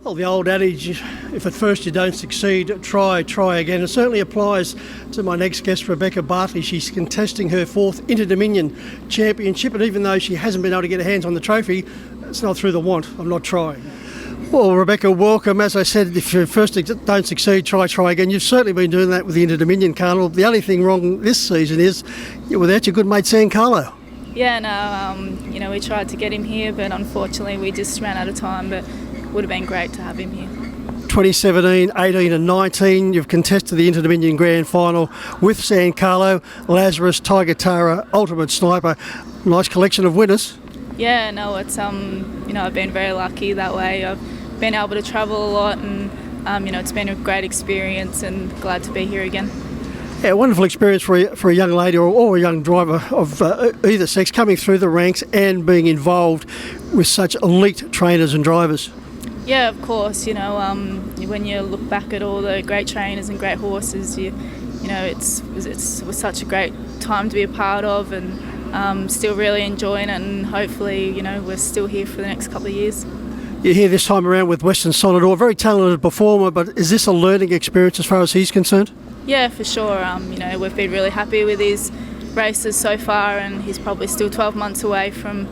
Well, the old adage, if at first you don't succeed, try again. It certainly applies to my next guest, Rebecca Bartley. She's contesting her fourth Inter-Dominion Championship, and even though she hasn't been able to get her hands on the trophy, it's not through the want of not trying. Well, Rebecca, welcome. As I said, if you first don't succeed, try again. You've certainly been doing that with the Inter-Dominion Carnival. The only thing wrong this season is you're without your good mate San Carlo. Yeah, no, we tried to get him here, but unfortunately we just ran out of time, but would have been great to have him here. 2017, 18 and 19, you've contested the Inter-Dominion Grand Final with San Carlo, Lazarus, Tiger Tara, Ultimate Sniper. Nice collection of winners. Yeah, no, it's I've been very lucky that way. I've been able to travel a lot, and it's been a great experience, and glad to be here again. Yeah, wonderful experience for a young lady or a young driver of either sex coming through the ranks and being involved with such elite trainers and drivers. Yeah, of course. When you look back at all the great trainers and great horses, it was such a great time to be a part of, and still really enjoying it. And hopefully, we're still here for the next couple of years. You're here this time around with Western Sonador, very talented performer. But is this a learning experience as far as he's concerned? Yeah, for sure. We've been really happy with his races so far, and he's probably still 12 months away from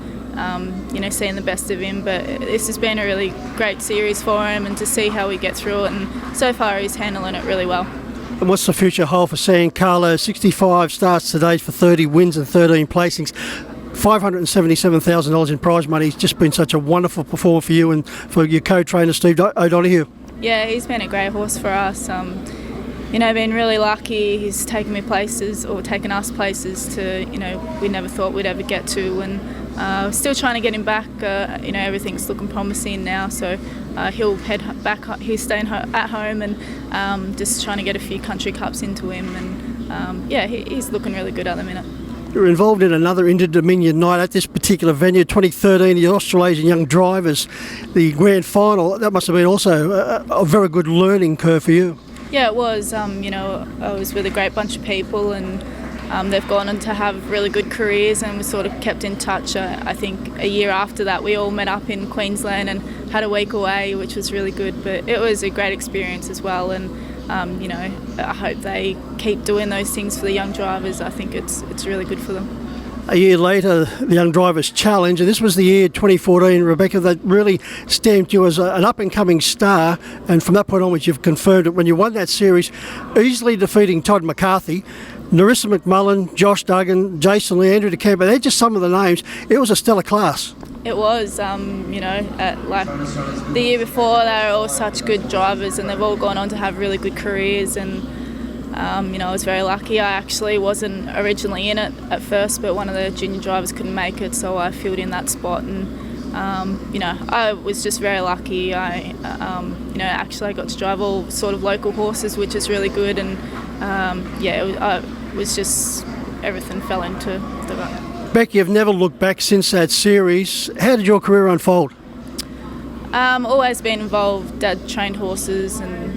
seeing the best of him, but this has been a really great series for him, and to see how we get through it, and so far he's handling it really well. And what's the future hold for San Carlo? 65 starts to date for 30 wins and 13 placings, $577,000 in prize money. He's just been such a wonderful performer for you and for your co-trainer Steve O'Donoghue. Yeah, he's been a great horse for us. Been really lucky. He's taken us places to, we never thought we'd ever get to, and still trying to get him back. Everything's looking promising now, so he'll head back. He's staying at home, and just trying to get a few country cups into him, and he's looking really good at the minute. You're involved in another Inter-Dominion night at this particular venue, 2013, the Australasian Young Drivers, the Grand Final. That must have been also a very good learning curve for you. Yeah, it was. I was with a great bunch of people, and they've gone on to have really good careers, and we sort of kept in touch. I think a year after that we all met up in Queensland and had a week away, which was really good, but it was a great experience as well, and I hope they keep doing those things for the young drivers. I think it's really good for them. A year later, the Young Drivers Challenge, and this was the year 2014, Rebecca, that really stamped you as an up-and-coming star, and from that point onwards you've confirmed it when you won that series, easily defeating Todd McCarthy, Narissa McMullen, Josh Duggan, Jason Lee, Andrew DeCampo. They're just some of the names. It was a stellar class. It was, like the year before, they were all such good drivers, and they've all gone on to have really good careers, and I was very lucky. I actually wasn't originally in it at first, but one of the junior drivers couldn't make it, so I filled in that spot, and I was just very lucky. Actually I got to drive all sort of local horses, which is really good, and it was just everything fell into the right. Beck, you've never looked back since that series. How did your career unfold? Always been involved. Dad trained horses, and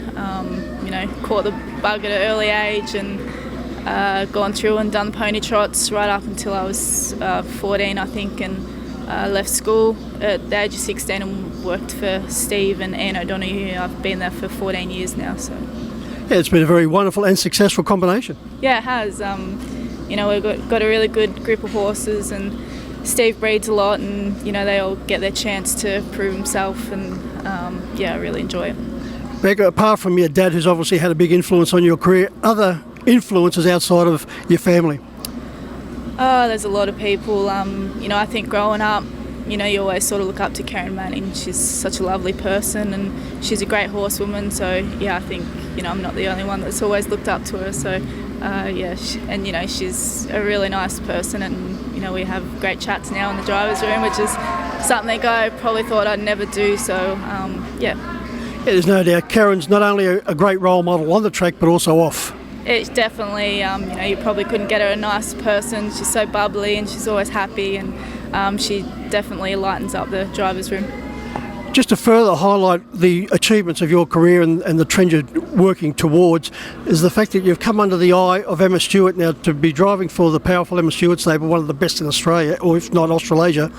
caught the bug at an early age, and gone through and done pony trots right up until I was 14, I think, and left school at the age of 16 and worked for Steve and Anne O'Donoghue. I've been there for 14 years now. So yeah, it's been a very wonderful and successful combination. Yeah, it has. We've got a really good group of horses, and Steve breeds a lot, and they all get their chance to prove himself, and I really enjoy it. Becca, apart from your dad, who's obviously had a big influence on your career, other influences outside of your family? Oh, there's a lot of people. I think growing up, you always sort of look up to Karen Manning. She's such a lovely person, and she's a great horsewoman. So I think I'm not the only one that's always looked up to her. So she's a really nice person, and we have great chats now in the driver's room, which is something I probably thought I'd never do. So Yeah, there's no doubt Karen's not only a great role model on the track, but also off. It's definitely, you probably couldn't get her a nice person. She's so bubbly, and she's always happy, and she definitely lightens up the driver's room. Just to further highlight the achievements of your career and the trend you're working towards is the fact that you've come under the eye of Emma Stewart now to be driving for the powerful Emma Stewart stable, one of the best in Australia, or if not Australasia.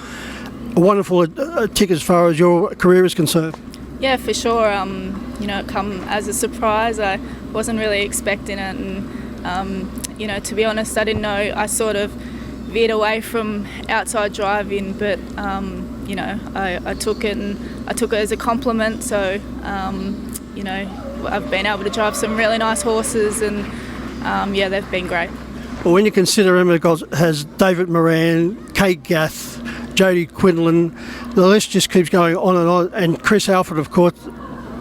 A wonderful tick as far as your career is concerned. Yeah, for sure. It come as a surprise. I wasn't really expecting it, and to be honest, I didn't know. I sort of veered away from outside driving, but I took it, and I took it as a compliment. So I've been able to drive some really nice horses, and they've been great. Well, when you consider Emma has David Moran, Kate Gath, Jodie Quinlan, the list just keeps going on, and Chris Alford, of course,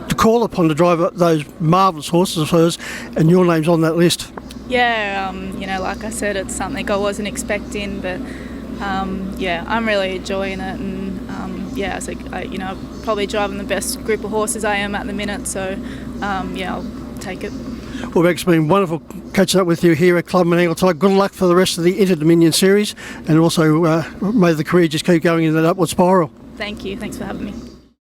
to call upon to drive those marvellous horses of hers, and your name's on that list. Yeah, like I said, it's something I wasn't expecting, but I'm really enjoying it, and I'm probably driving the best group of horses I am at the minute, so I'll take it. Well, Beck, it's been wonderful catching up with you here at Clubman Angleside. Good luck for the rest of the Inter-Dominion series, and also may the career just keep going in that upward spiral. Thank you. Thanks for having me.